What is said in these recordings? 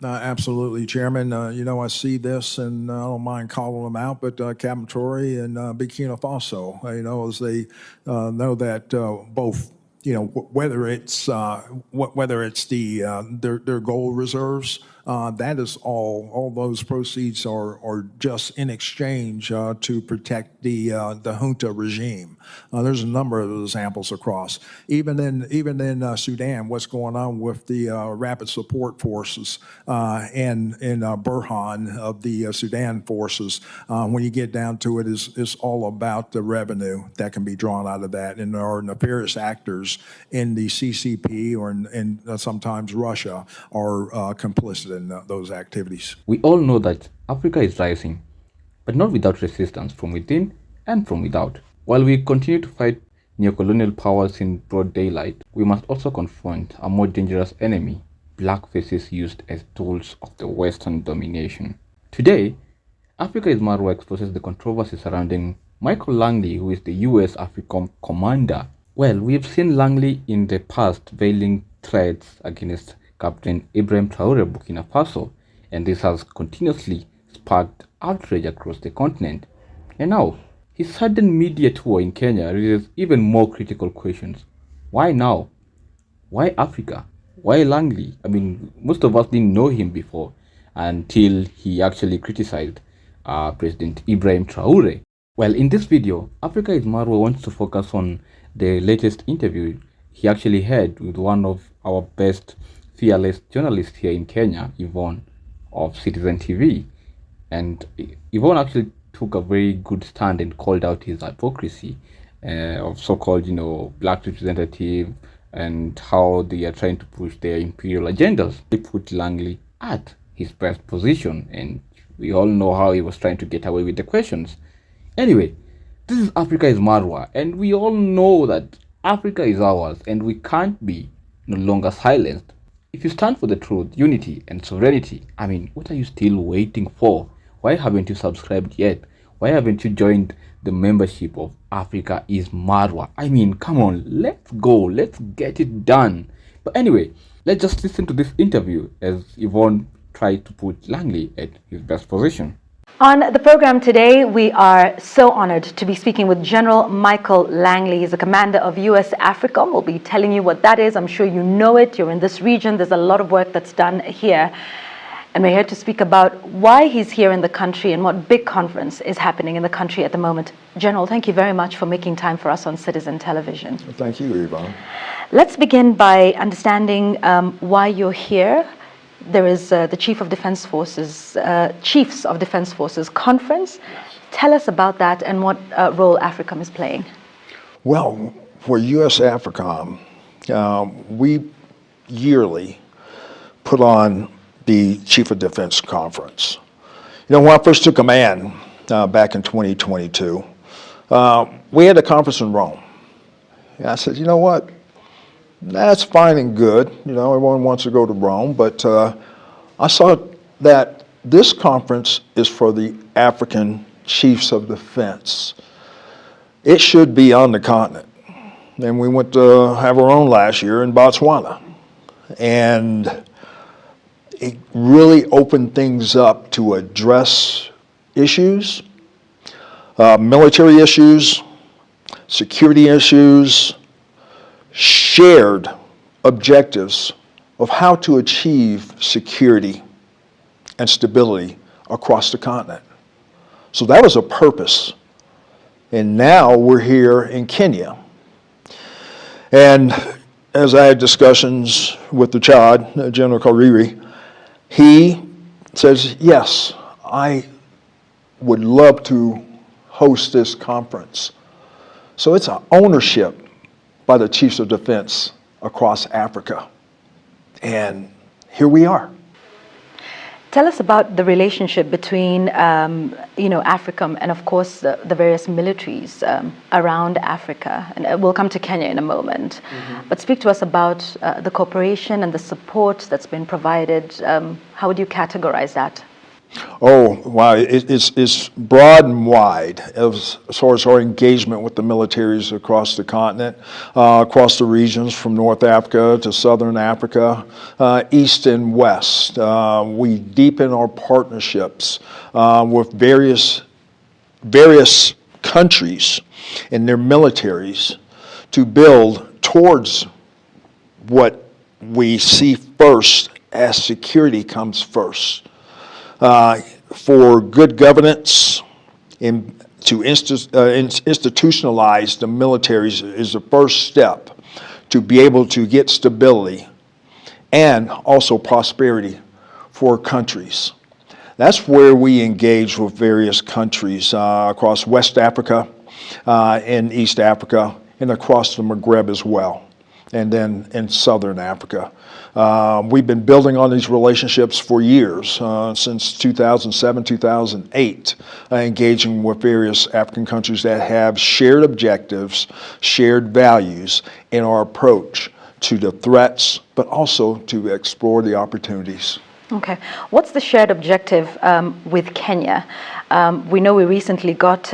Absolutely, Chairman. I see this, and I don't mind calling them out, but Captain Traoré and Burkina Faso, as they know that both, whether it's their gold reserves, that is all those proceeds are just in exchange to protect the junta regime. There's a number of examples across. Even in Sudan, what's going on with the rapid support forces and Burhan of the Sudan forces, when you get down to it, is all about the revenue that can be drawn out of that. And there are nefarious actors in the CCP or in sometimes Russia are complicit in those activities. We all know that Africa is rising, but not without resistance from within and from without. While we continue to fight neocolonial powers in broad daylight, we must also confront a more dangerous enemy, black faces used as tools of the Western domination. Today, Africaismarwa exposes the controversy surrounding Michael Langley, who is the US AFRICOM commander. Well, we've seen Langley in the past veiling threats against Captain Ibrahim Traoré of Burkina Faso, and this has continuously sparked outrage across the continent. And now, his sudden media tour in Kenya raises even more critical questions. Why now? Why Africa? Why Langley? I mean, most of us didn't know him before until he actually criticized President Ibrahim Traoré. Well, in this video, Africaismarwa wants to focus on the latest interview he actually had with one of our best fearless journalists here in Kenya, Yvonne of Citizen TV. And Yvonne actually took a very good stand and called out his hypocrisy of so-called, black representative and how they are trying to push their imperial agendas. They put Langley at his best position, and we all know how he was trying to get away with the questions. Anyway, this is Africaismarwa, and we all know that Africa is ours, and we can't be no longer silenced. If you stand for the truth, unity, and sovereignty, I mean, what are you still waiting for? Why haven't you subscribed yet? Why haven't you joined the membership of Africaismarwa? I mean, come on, let's go, let's get it done. But anyway, let's just listen to this interview as Yvonne tried to put Langley at his best position. On the program today, we are so honored to be speaking with General Michael Langley. He's the commander of US AFRICOM. We'll be telling you what that is. I'm sure you know it. You're in this region. There's a lot of work that's done here. And we're here to speak about why he's here in the country and what big conference is happening in the country at the moment. General, thank you very much for making time for us on Citizen Television. Thank you, Yvonne. Let's begin by understanding why you're here. There is the Chiefs of Defense Forces conference. Tell us about that and what role AFRICOM is playing. Well, for US AFRICOM, we yearly put on the Chief of Defense Conference. When I first took command back in 2022, we had a conference in Rome. And I said, you know what? That's fine and good. Everyone wants to go to Rome, but I saw that this conference is for the African Chiefs of Defense. It should be on the continent. And we went to have our own last year in Botswana. And it really opened things up to address issues, military issues, security issues, shared objectives of how to achieve security and stability across the continent. So that was a purpose. And now we're here in Kenya. And as I had discussions with the Chad, General Kariri, he says, yes, I would love to host this conference. So it's an ownership by the Chiefs of Defense across Africa. And here we are. Tell us about the relationship between, AFRICOM and, of course, the various militaries around Africa. And we'll come to Kenya in a moment. Mm-hmm. But speak to us about the cooperation and the support that's been provided. How would you categorize that? Oh, wow. It's broad and wide as far as our engagement with the militaries across the continent, across the regions from North Africa to Southern Africa, East and West. We deepen our partnerships with various countries and their militaries to build towards what we see first as security comes first. For good governance and to institutionalize the militaries is the first step to be able to get stability and also prosperity for countries. That's where we engage with various countries across West Africa and East Africa and across the Maghreb as well, and then in Southern Africa. We've been building on these relationships for years, since 2007, 2008, engaging with various African countries that have shared objectives, shared values in our approach to the threats, but also to explore the opportunities. Okay. What's the shared objective with Kenya? We know we recently got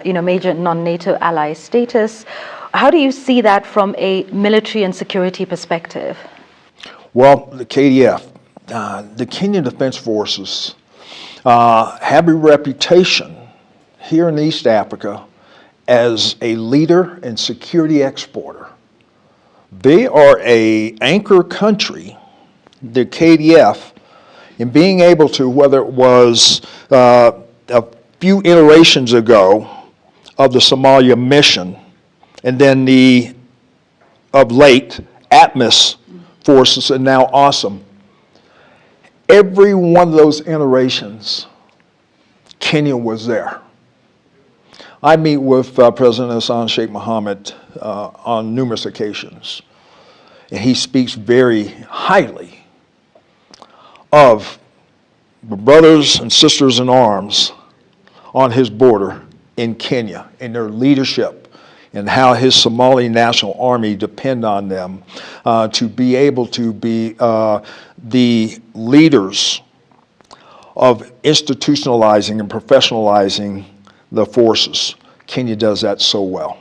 major non-NATO ally status. How do you see that from a military and security perspective? Well, the KDF, the Kenyan Defense Forces, have a reputation here in East Africa as a leader and security exporter. They are an anchor country, the KDF, in being able to, whether it was a few iterations ago of the Somalia mission, and then of late, ATMIS forces, and now awesome. Every one of those iterations, Kenya was there. I meet with President Hassan Sheikh Mohammed on numerous occasions, and he speaks very highly of the brothers and sisters in arms on his border in Kenya and their leadership, and how his Somali National Army depend on them to be able to be the leaders of institutionalizing and professionalizing the forces. Kenya does that so well.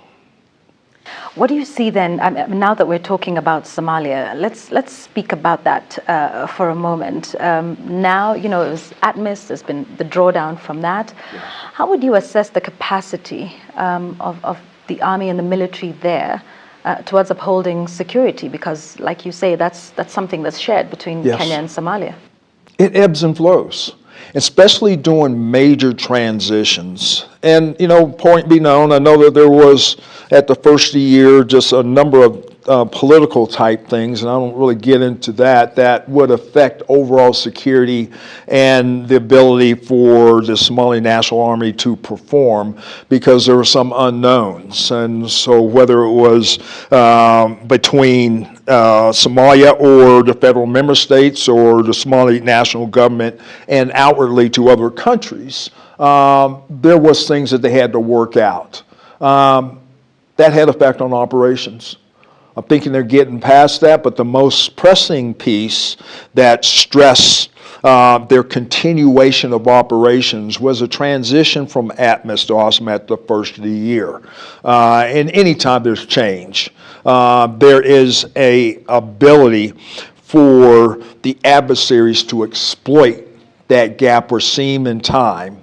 What do you see then, now that we're talking about Somalia, let's speak about that for a moment. Now, it was ATMIS, there's been the drawdown from that. Yes. How would you assess the capacity of the army and the military there towards upholding security? Because, like you say, that's something that's shared between Yes. Kenya and Somalia. It ebbs and flows, especially during major transitions. And, point be known, I know that there was, at the first of the year, just a number of political type things, and I don't really get into that would affect overall security and the ability for the Somali National Army to perform, because there were some unknowns. And so whether it was between Somalia or the federal member states or the Somali national government and outwardly to other countries, there was things that they had to work out. That had effect on operations. I'm thinking they're getting past that, but the most pressing piece that stressed their continuation of operations was a transition from ATMIS to AWESOM at the first of the year. And anytime there's change, there is a ability for the adversaries to exploit that gap or seam in time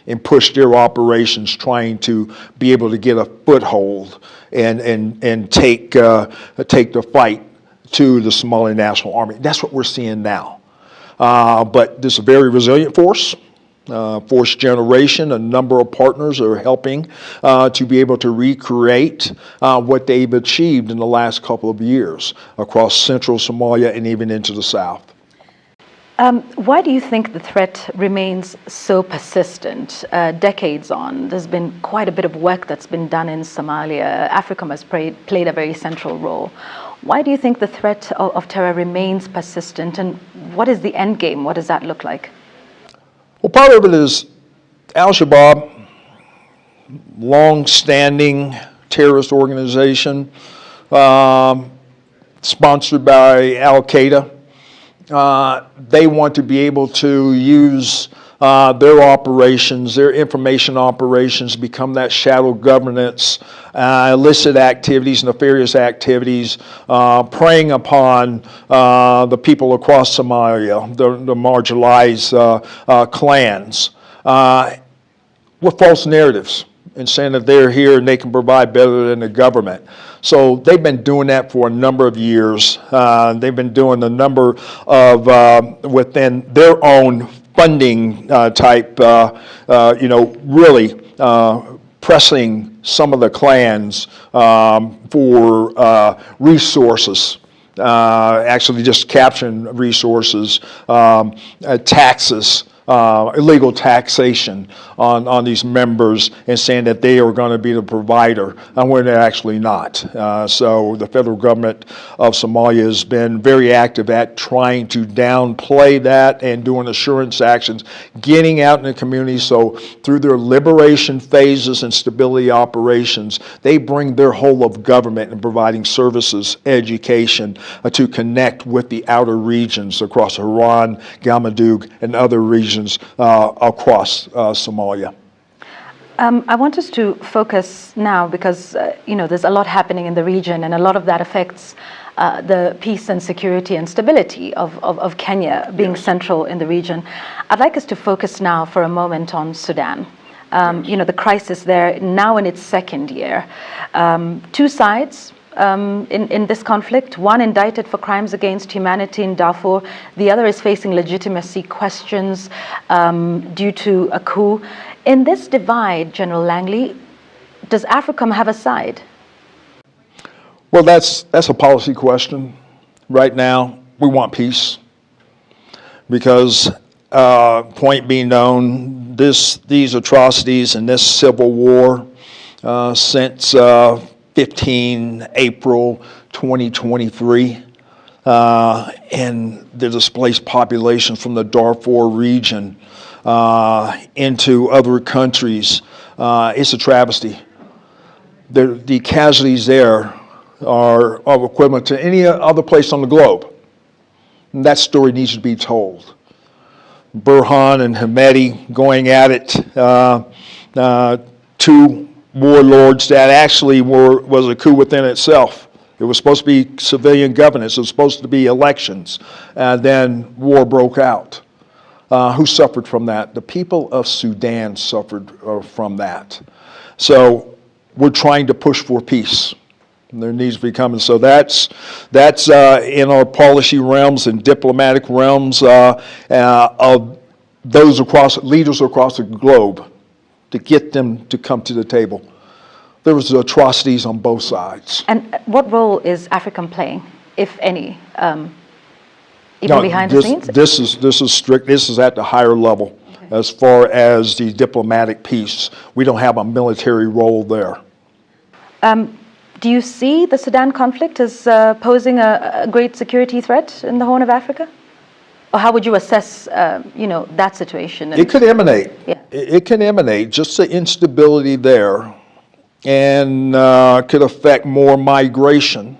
and push their operations, trying to be able to get a foothold and take the fight to the Somali National Army. That's what we're seeing now. But this is a very resilient force. Force generation, a number of partners are helping to be able to recreate what they've achieved in the last couple of years across central Somalia and even into the south. Why do you think the threat remains so persistent decades on? There's been quite a bit of work that's been done in Somalia. AFRICOM has played a very central role. Why do you think the threat of terror remains persistent, and what is the end game? What does that look like? Well, part of it is Al-Shabaab, long-standing terrorist organization, sponsored by Al-Qaeda. They want to be able to use their operations, their information operations become that shadow governance, illicit activities, nefarious activities, preying upon the people across Somalia, the marginalized clans, with false narratives and saying that they're here and they can provide better than the government. So they've been doing that for a number of years. They've been doing a number of, within their own funding type, really pressing some of the clans for resources. Actually just capturing resources, taxes, illegal taxation on these members and saying that they are going to be the provider when they're actually not. So the federal government of Somalia has been very active at trying to downplay that and doing assurance actions, getting out in the community. So through their liberation phases and stability operations, they bring their whole of government in providing services, education to connect with the outer regions across Haran, Galmudug, and other regions across Somalia. I want us to focus now because, there's a lot happening in the region and a lot of that affects the peace and security and stability of Kenya being central in the region. I'd like us to focus now for a moment on Sudan. The crisis there now in its second year. Two sides in this conflict, one indicted for crimes against humanity in Darfur, the other is facing legitimacy questions due to a coup. In this divide, General Langley, does AFRICOM have a side? Well, that's a policy question. Right now, we want peace because, point being known, these atrocities and this civil war since 15 April 2023, and the displaced population from the Darfur region into other countries, it's a travesty. The casualties there are equivalent to any other place on the globe. And that story needs to be told. Burhan and Hemeti going at it, two warlords that actually was a coup within itself. It was supposed to be civilian governance. It was supposed to be elections. Then war broke out. Who suffered from that? The people of Sudan suffered from that. So we're trying to push for peace. There needs to be coming. So that's in our policy realms and diplomatic realms of those leaders across the globe to get them to come to the table. There was atrocities on both sides. And what role is AFRICOM playing, if any, behind the scenes? This is strict. This is at the higher level. Okay. As far as the diplomatic piece, we don't have a military role there. Do you see the Sudan conflict as posing a great security threat in the Horn of Africa? Or how would you assess, that situation? It could emanate. Yeah. It can emanate, just the instability there, and could affect more migration,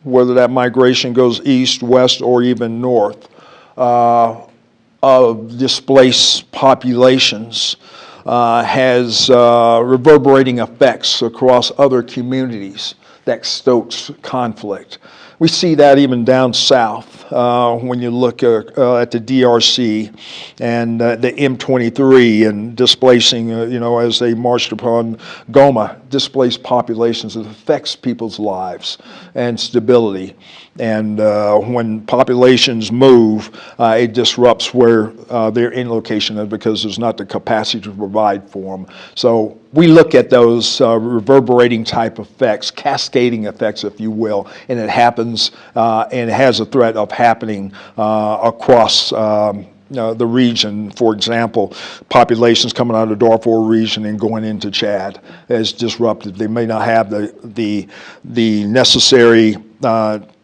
whether that migration goes east, west, or even north, of displaced populations. Has reverberating effects across other communities that stokes conflict. We see that even down south when you look at the DRC and the M23 and displacing, as they marched upon Goma, displaced populations. It affects people's lives and stability. And when populations move, it disrupts where their in location is because there's not the capacity to provide for them. So we look at those reverberating type effects, cascading effects, if you will, and it happens and it has a threat of happening across the region. For example, populations coming out of the Darfur region and going into Chad is disrupted. They may not have the necessary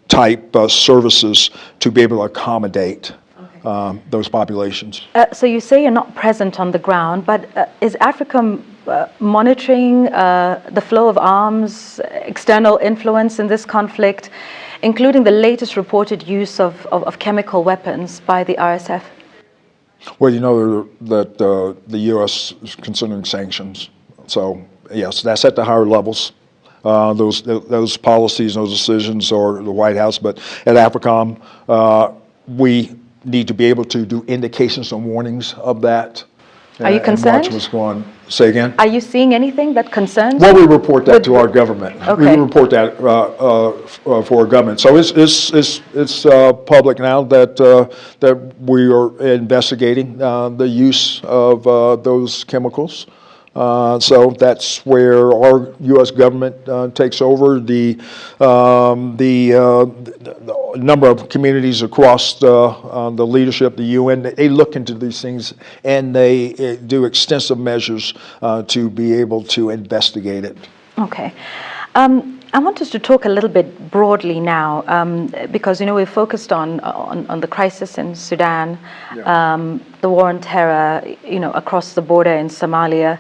type services to be able to accommodate those populations. So you say you're not present on the ground, but is AFRICOM monitoring the flow of arms, external influence in this conflict, including the latest reported use of chemical weapons by the RSF? Well, you know that the U.S. is considering sanctions. So, yes, that's at the higher levels. Those policies, those decisions are the White House. But at AFRICOM, we need to be able to do indications and warnings of that. Are you concerned? And watch what's going on. Say again? Are you seeing anything that concerns? Well, we report that to our government. Okay. We report that for our government. So it's public now that we are investigating the use of those chemicals. So that's where our U.S. government takes over. The number of communities across the leadership, the UN, they look into these things and they do extensive measures to be able to investigate it. Okay. I want us to talk a little bit broadly now, because we're focused on the crisis in Sudan, the war on terror, across the border in Somalia.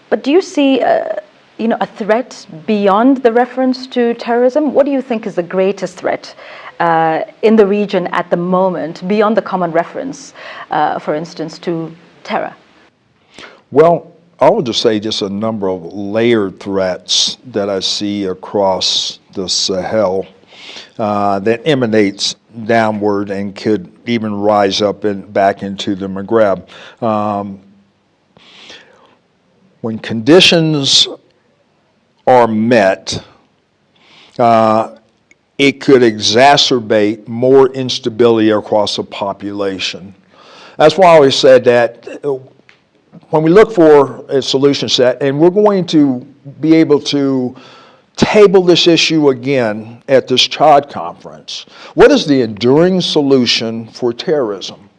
But do you see, a threat beyond the reference to terrorism? What do you think is the greatest threat in the region at the moment, beyond the common reference, for instance, to terror? Well, I would just say just a number of layered threats that I see across the Sahel that emanates downward and could even rise up and back into the Maghreb. When conditions are met, it could exacerbate more instability across a population. That's why I always said that when we look for a solution set, and we're going to be able to table this issue again at this Chad conference, what is the enduring solution for terrorism?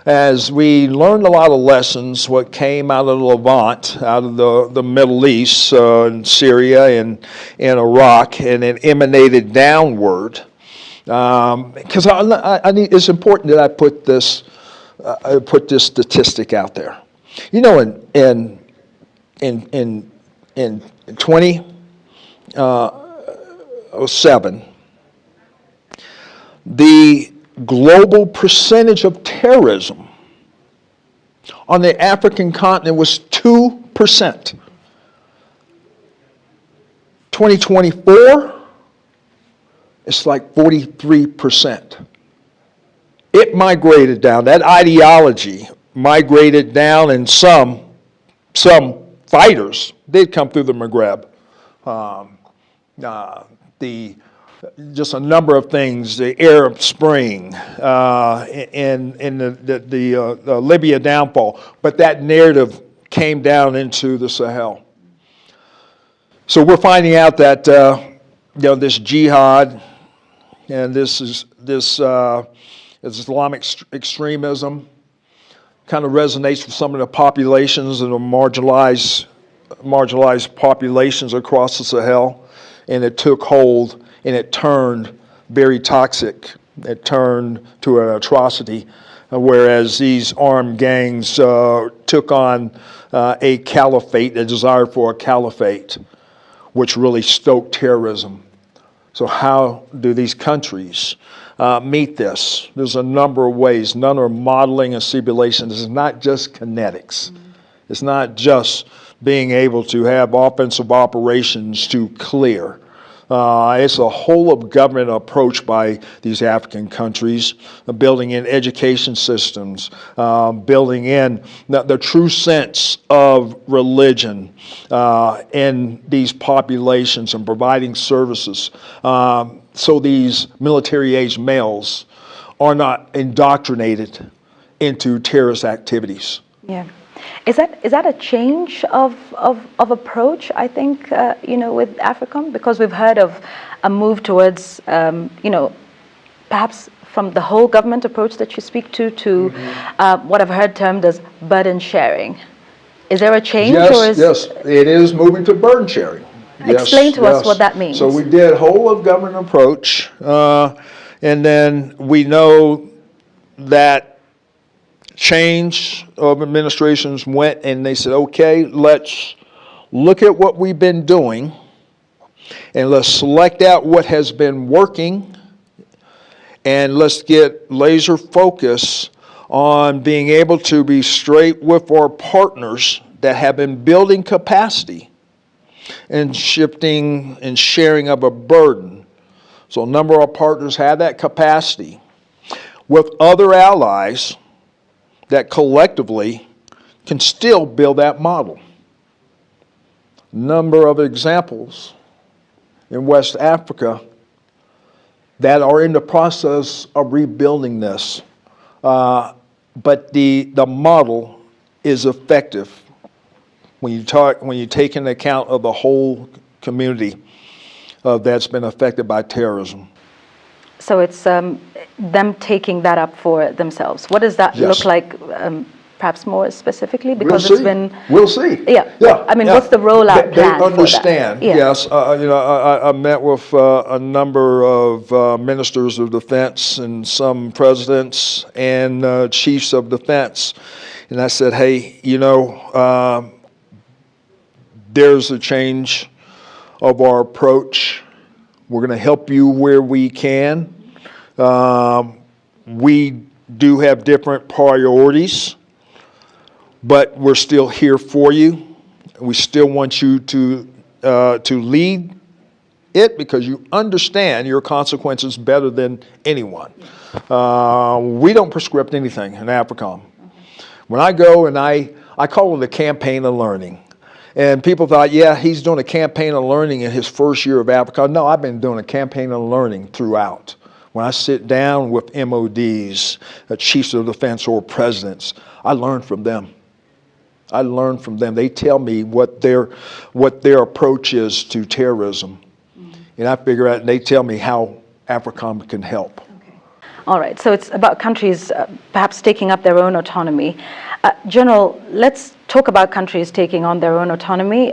As we learned a lot of lessons, what came out of the Levant, out of the Middle East, and Syria and Iraq, and it emanated downward. Because it's important that I put this statistic out there. In 2007, the global percentage of terrorism on the African continent was 2%. 2024, it's like 43%. It migrated down. That ideology migrated down, and some fighters did come through the Maghreb. Just a number of things, the Arab Spring, and the Libya downfall, but that narrative came down into the Sahel. So we're finding out that this jihad and this Islamic extremism kind of resonates with some of the populations and the marginalized populations across the Sahel, and it took hold. And it turned very toxic. It turned to an atrocity, whereas these armed gangs took on a caliphate, a desire for a caliphate, which really stoked terrorism. So how do these countries meet this? There's a number of ways. None are modeling a simulation. This is not just kinetics. It's not just being able to have offensive operations to clear. It's a whole of government approach by these African countries, building in education systems, building in the true sense of religion in these populations and providing services so these military-aged males are not indoctrinated into terrorist activities. Yeah. Is that a change of approach, I think, with AFRICOM? Because we've heard of a move towards, perhaps from the whole government approach that you speak to what I've heard termed as burden sharing. Is there a change? Yes, it is moving to burden sharing. Explain to us what that means. So we did whole of government approach, and then we know that change of administrations went and they said, okay, let's look at what we've been doing and let's select out what has been working and let's get laser focus on being able to be straight with our partners that have been building capacity and shifting and sharing of a burden. So a number of our partners have that capacity with other allies that collectively can still build that model. Number of examples in West Africa that are in the process of rebuilding this. But the model is effective when you take into account of the whole community that's been affected by terrorism. So it's them taking that up for themselves. What does that look like, perhaps more specifically? Because it's been... We'll see. Yeah. I mean, what's the rollout plan They understand, for that? yes. I met with a number of ministers of defense and some presidents and chiefs of defense. And I said, hey, there's a change of our approach. We're going to help you where we can. We do have different priorities, but we're still here for you. We still want you to lead it because you understand your consequences better than anyone. We don't prescript anything in AFRICOM. When I go and I call it a campaign of learning. And people thought, yeah, he's doing a campaign of learning in his first year of AFRICOM. No, I've been doing a campaign of learning throughout. When I sit down with MODs, chiefs of defense or presidents, I learn from them. I learn from them. They tell me what their approach is to terrorism. And I figure out, and they tell me how AFRICOM can help. All right, so it's about countries perhaps taking up their own autonomy. General, let's talk about countries taking on their own autonomy.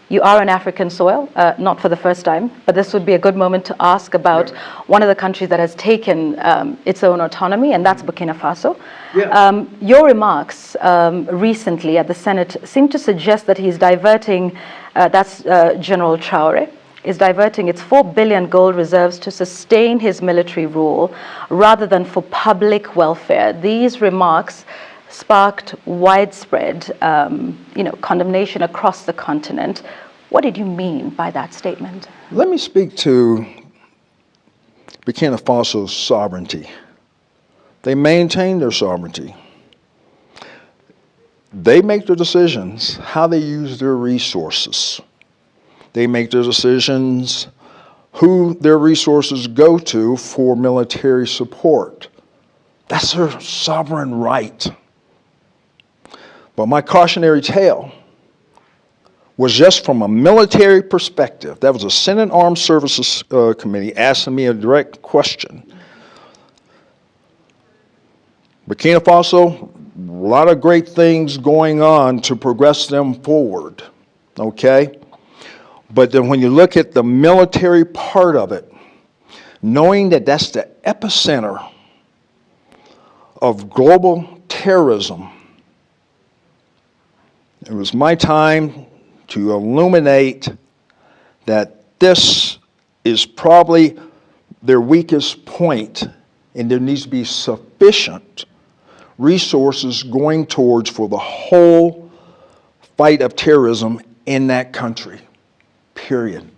You are on African soil, not for the first time, but this would be a good moment to ask about one of the countries that has taken its own autonomy, and that's Burkina Faso. Your remarks recently at the Senate seem to suggest that he's diverting, that's General Traoré, is diverting its 4 billion gold reserves to sustain his military rule rather than for public welfare. These remarks sparked widespread condemnation across the continent. What did you mean by that statement? Let me speak to Burkina Faso's sovereignty. They maintain their sovereignty. They make their decisions how they use their resources. They make their decisions who their resources go to for military support. That's their sovereign right. But my cautionary tale was just from a military perspective. That was a Senate Armed Services Committee asking me a direct question. Burkina Faso, a lot of great things going on to progress them forward, okay? But then when you look at the military part of it, knowing that that's the epicenter of global terrorism, it was my time to illuminate that this is probably their weakest point, and there needs to be sufficient resources going towards for the whole fight of terrorism in that country, period.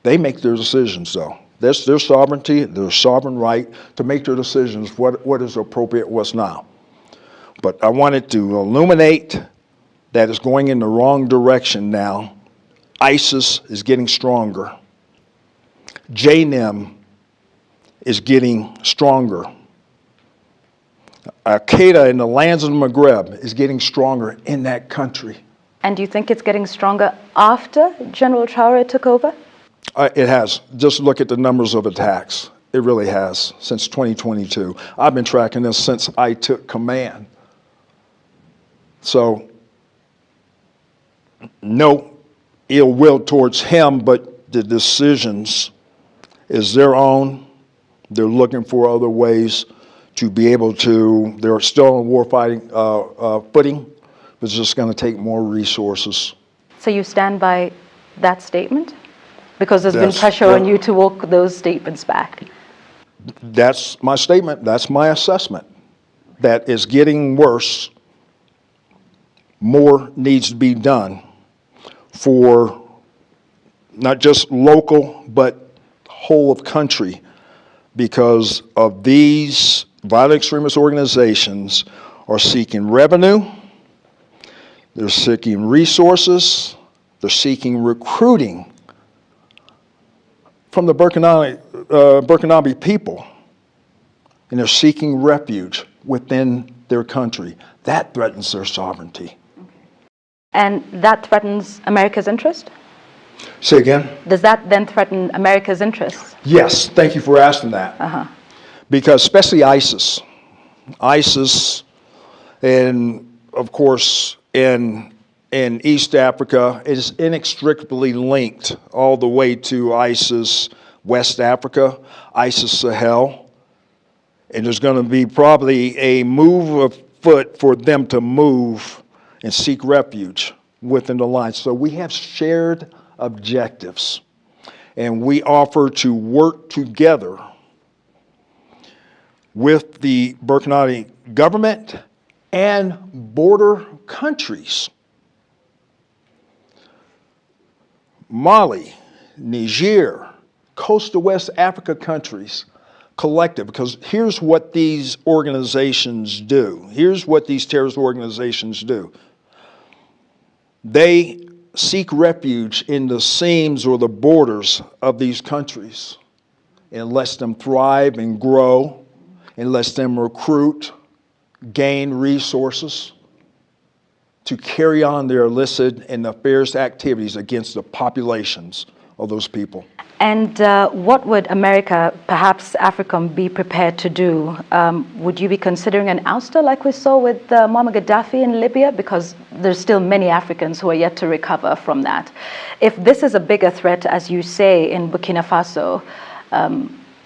They make their decisions, though. That's their sovereignty, their sovereign right to make their decisions, what is appropriate, what's not. But I wanted to illuminate that it's going in the wrong direction now. ISIS is getting stronger. JNIM is getting stronger. Al-Qaeda in the lands of the Maghreb is getting stronger in that country. And do you think it's getting stronger after General Traoré took over? It has. Just look at the numbers of attacks. It really has, since 2022. I've been tracking this since I took command. So, no ill will towards him, but the decisions is their own. They're looking for other ways to be able to, they're still on warfighting footing, but it's just going to take more resources. So you stand by that statement? Because there's been pressure on you to walk those statements back. That's my statement. That's my assessment. that is getting worse, more needs to be done for not just local, but whole of country, because of these violent extremist organizations are seeking revenue, they're seeking resources, they're seeking recruiting from the Burkinabe people, and they're seeking refuge within their country. That threatens their sovereignty. And that threatens America's interest? Say again? Does that then threaten America's interests? Yes, thank you for asking that. Because especially ISIS, and of course in East Africa is inextricably linked all the way to ISIS West Africa, ISIS Sahel, and there's going to be probably a move afoot for them to move and seek refuge within the line. So we have shared objectives, and we offer to work together with the Burkina government and border countries. Mali, Niger, coastal West Africa countries collective, because here's what these organizations do. Here's what these terrorist organizations do. They seek refuge in the seams or the borders of these countries and lets them thrive and grow, and lets them recruit, gain resources to carry on their illicit and nefarious activities against the populations of those people. And what would America, perhaps AFRICOM, be prepared to do? Would you be considering an ouster like we saw with Muammar Gaddafi in Libya? Because there's still many Africans who are yet to recover from that. If this is a bigger threat, as you say, in Burkina Faso,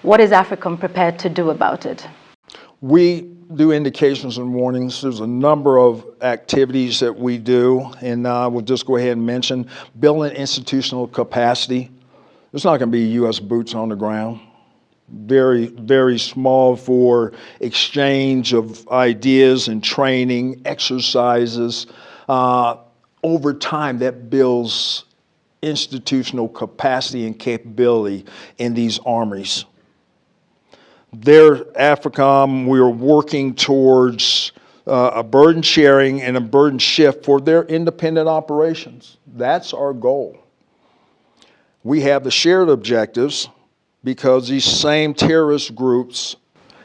what is AFRICOM prepared to do about it? We do indications and warnings. There's a number of activities that we do, and we'll just go ahead and mention building institutional capacity. There's not going to be U.S. boots on the ground. Very, very small for exchange of ideas and training, exercises. Over time, that builds institutional capacity and capability in these armies. There, AFRICOM, we are working towards a burden sharing and a burden shift for their independent operations. That's our goal. We have the shared objectives because these same terrorist groups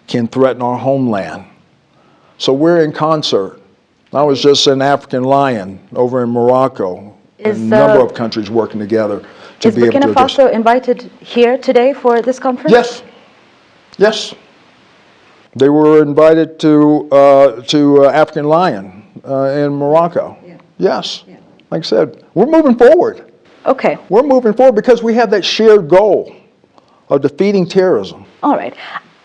can threaten our homeland. So we're in concert. I was just an African Lion over in Morocco. A number of countries working together to be able to Is Burkina Faso invited here today for this conference? Yes. Yes. They were invited to African Lion in Morocco. Yeah. Yes. Yeah. Like I said, we're moving forward. Okay. We're moving forward because we have that shared goal of defeating terrorism. All right.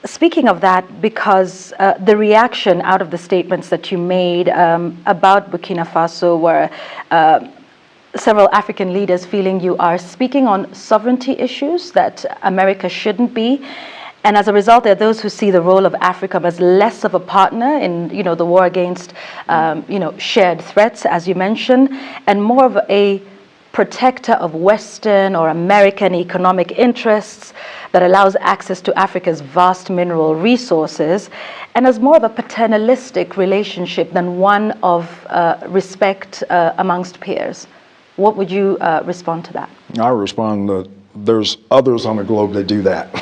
Speaking of that, because the reaction out of the statements that you made about Burkina Faso were several African leaders feeling you are speaking on sovereignty issues that America shouldn't be. And as a result, there are those who see the role of Africa as less of a partner in, the war against, shared threats, as you mentioned, and more of a protector of Western or American economic interests that allows access to Africa's vast mineral resources, and as more of a paternalistic relationship than one of respect amongst peers. What would you respond to that? I respond that there's others on the globe that do that.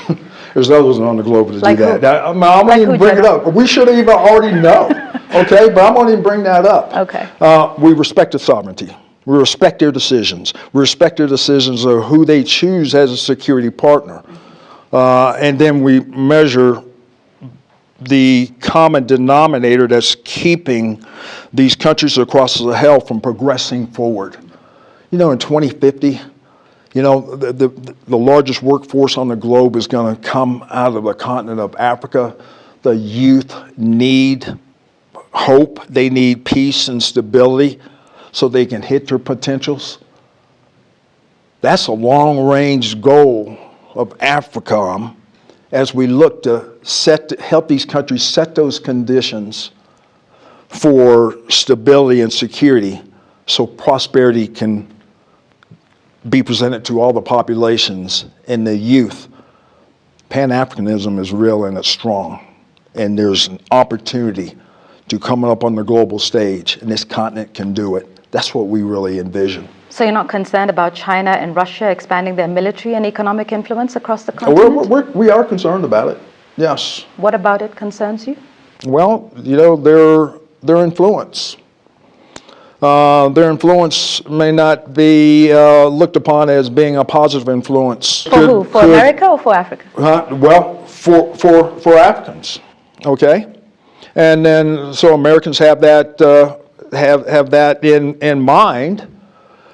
There's others on the globe that Like do who? that. I'm not even bring it up. We should have even already know. Okay, but I'm going to even bring that up. Okay. We respect the sovereignty. We respect their decisions. We respect their decisions of who they choose as a security partner. And then we measure the common denominator that's keeping these countries across the Sahel from progressing forward. In 2050, the largest workforce on the globe is going to come out of the continent of Africa. The youth need hope. They need peace and stability so they can hit their potentials. That's a long-range goal of AFRICOM, as we look to help these countries set those conditions for stability and security so prosperity can be presented to all the populations and the youth. Pan-Africanism is real and it's strong, and there's an opportunity to come up on the global stage, and this continent can do it. That's what we really envision. So you're not concerned about China and Russia expanding their military and economic influence across the continent? We are concerned about it, yes. What about it concerns you? Well, their influence. Their influence may not be looked upon as being a positive influence. For who? For America or for Africa? Well, for Africans, okay? And then, so Americans have that in mind,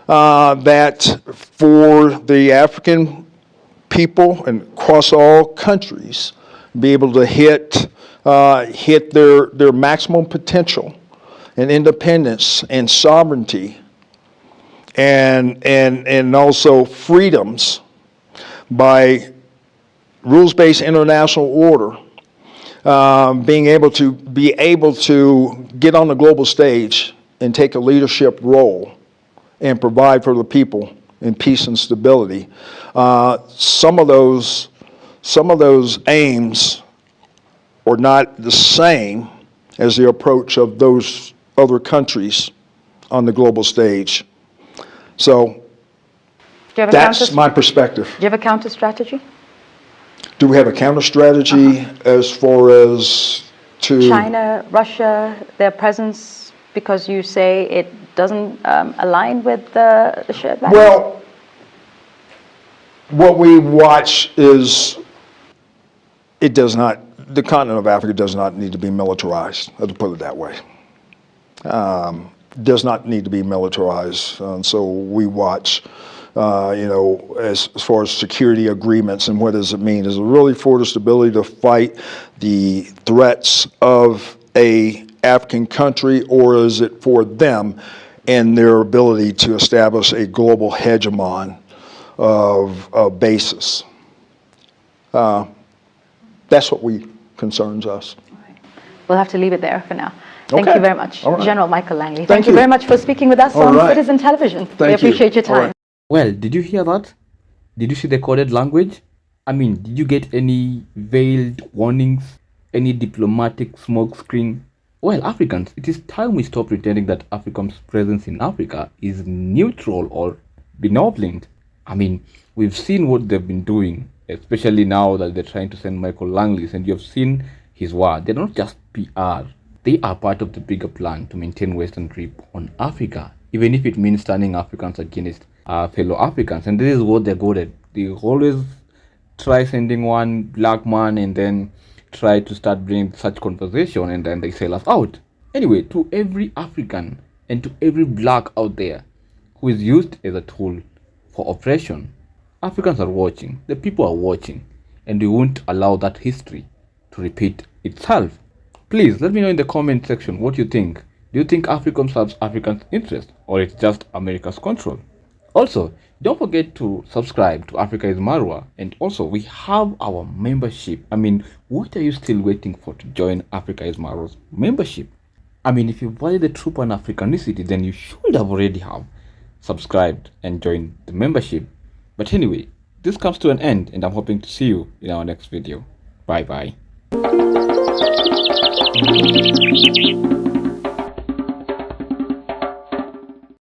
that for the African people and across all countries, be able to hit their maximum potential and independence and sovereignty and also freedoms by rules-based international order, being able to get on the global stage and take a leadership role and provide for the people in peace and stability. Some of those aims are not the same as the approach of those other countries on the global stage. So that's my perspective. Do you have a counter strategy? Do we have a counter strategy as far as to China, Russia, their presence, because you say it doesn't align with the shared values? Well, what we watch is the continent of Africa does not need to be militarized, let's put it that way. Does not need to be militarized. And so we watch, as far as security agreements and what does it mean? Is it really for the stability to fight the threats of a African country, or is it for them and their ability to establish a global hegemon of basis? That's what concerns us. We'll have to leave it there for now. Thank you very much. Right. General Michael Langley. Thank you you very much for speaking with us on Citizen Television. We appreciate your time. Well, did you hear that? Did you see the coded language? I mean, did you get any veiled warnings? Any diplomatic smokescreen? Well, Africans, it is time we stop pretending that AFRICOM's presence in Africa is neutral or benevolent. I mean, we've seen what they've been doing, especially now that they're trying to send Michael Langley, and you've seen his word. They're not just PR. They are part of the bigger plan to maintain Western grip on Africa, even if it means turning Africans against fellow Africans. And this is what they're good at. They always try sending one black man and then try to start bringing such conversation, and then they sell us out. Anyway, to every African and to every black out there who is used as a tool for oppression, Africans are watching, the people are watching, and we won't allow that history to repeat itself. Please let me know in the comment section what you think. Do you think AFRICOM serves Africans' interest, or it's just America's control? Also, don't forget to subscribe to Africaismarwa, and also we have our membership. I mean, what are you still waiting for to join Africaismarwa's membership? I mean, if you value the true Pan-Africanicity, then you should have already have subscribed and joined the membership. But anyway, this comes to an end, and I'm hoping to see you in our next video. Bye bye.